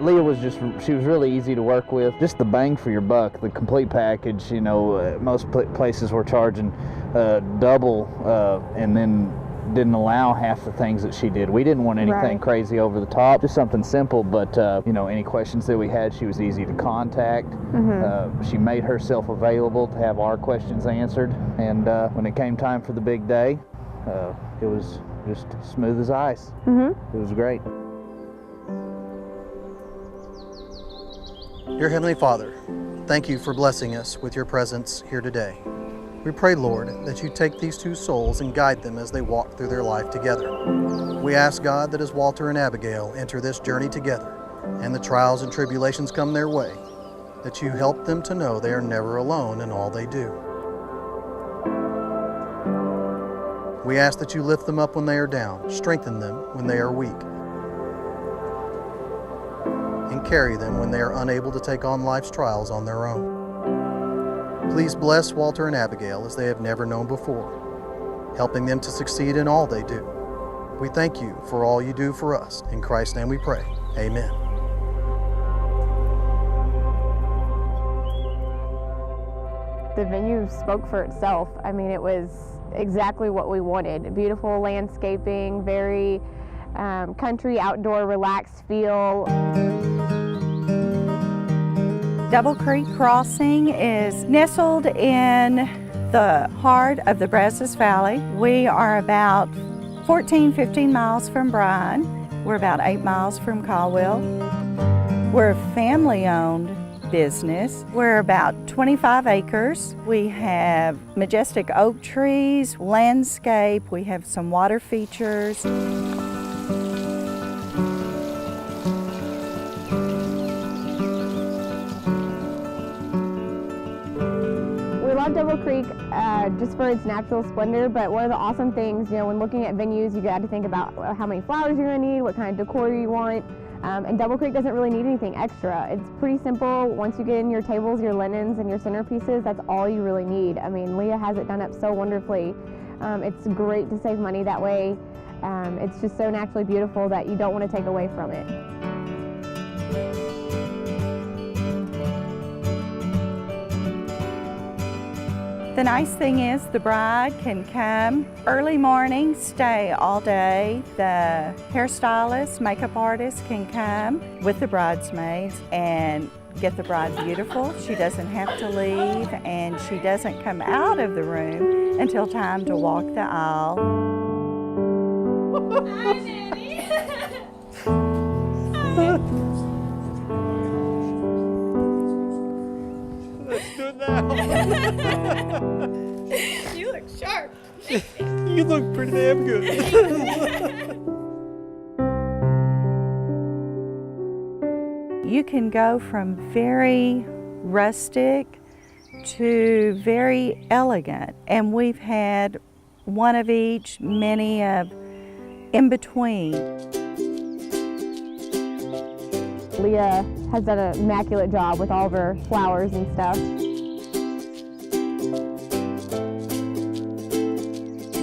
Leah was she was really easy to work with. Just the bang for your buck, the complete package. You know, most places were charging double and then didn't allow half the things that she did. We didn't want anything crazy over the top, just something simple, but you know, any questions that we had, she was easy to contact. She made herself available to have our questions answered, and when it came time for the big day, it was just smooth as ice. It was great. Dear Heavenly Father, thank you for blessing us with your presence here today. We pray, Lord, that you take these two souls and guide them as they walk through their life together. We ask, God, that as Walter and Abigail enter this journey together and the trials and tribulations come their way, that you help them to know they are never alone in all they do. We ask that you lift them up when they are down, strengthen them when they are weak, and carry them when they are unable to take on life's trials on their own. Please bless Walter and Abigail as they have never known before, helping them to succeed in all they do. We thank you for all you do for us. In Christ's name we pray. Amen. The venue spoke for itself. I mean, it was exactly what we wanted. Beautiful landscaping, very country, outdoor, relaxed feel. Double Creek Crossing is nestled in the heart of the Brazos Valley. We are about 15 miles from Bryan. We're about 8 miles from Caldwell. We're a family-owned business. We're about 25 acres. We have majestic oak trees, landscape. We have some water features. We love Double Creek just for its natural splendor, but one of the awesome things, you know, when looking at venues, you got to think about how many flowers you're going to need, what kind of decor you want, and Double Creek doesn't really need anything extra. It's pretty simple. Once you get in your tables, your linens, and your centerpieces, that's all you really need. I mean, Leah has it done up so wonderfully. It's great to save money that way. It's just so naturally beautiful that you don't want to take away from it. The nice thing is the bride can come early morning, stay all day. The hairstylist, makeup artist can come with the bridesmaids and get the bride beautiful. She doesn't have to leave, and she doesn't come out of the room until time to walk the aisle. Hi, Nanny. Let's do it now. You look sharp. You look pretty damn good. You can go from very rustic to very elegant, and we've had one of each, many of in between. Leah has done an immaculate job with all of her flowers and stuff.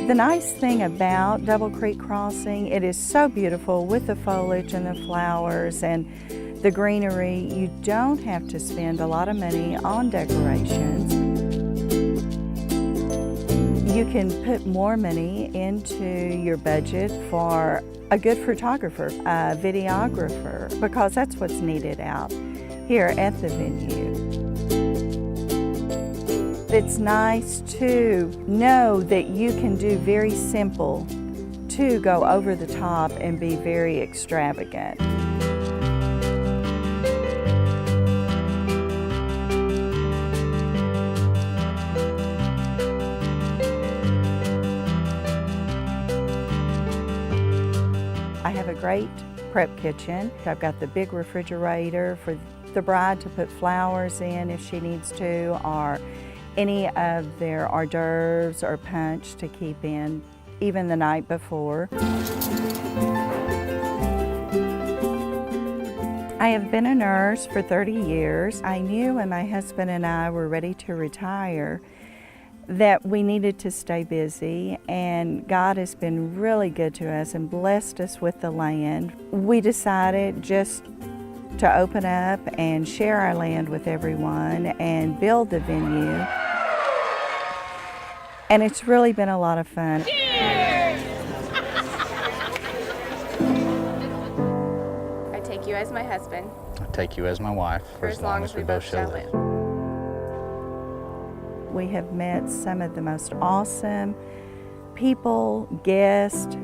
The nice thing about Double Creek Crossing, it is so beautiful with the foliage and the flowers and the greenery. You don't have to spend a lot of money on decorations. You can put more money into your budget for a good photographer, a videographer, because that's what's needed out here at the venue. It's nice to know that you can do very simple to go over the top and be very extravagant. I have a great prep kitchen. I've got the big refrigerator for the bride to put flowers in if she needs to, or any of their hors d'oeuvres or punch to keep in even the night before. I have been a nurse for 30 years. I knew when my husband and I were ready to retire that we needed to stay busy, and God has been really good to us and blessed us with the land. We decided just to open up and share our land with everyone and build the venue. And it's really been a lot of fun. I take you as my husband. I take you as my wife for as long as we both shall live. We have met some of the most awesome people, guests,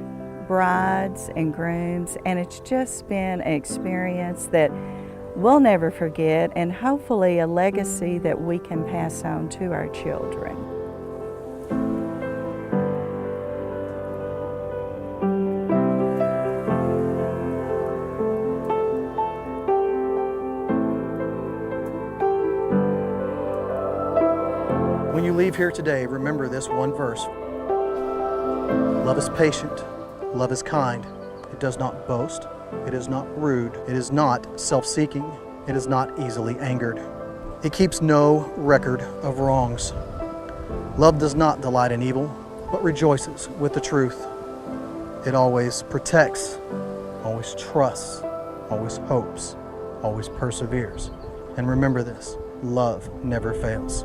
brides and grooms, and it's just been an experience that we'll never forget, and hopefully a legacy that we can pass on to our children. When you leave here today, remember this one verse. Love is patient, love is kind. It does not boast, it is not rude, it is not self-seeking, it is not easily angered. It keeps no record of wrongs. Love does not delight in evil, but rejoices with the truth. It always protects, always trusts, always hopes, always perseveres. And remember this, love never fails.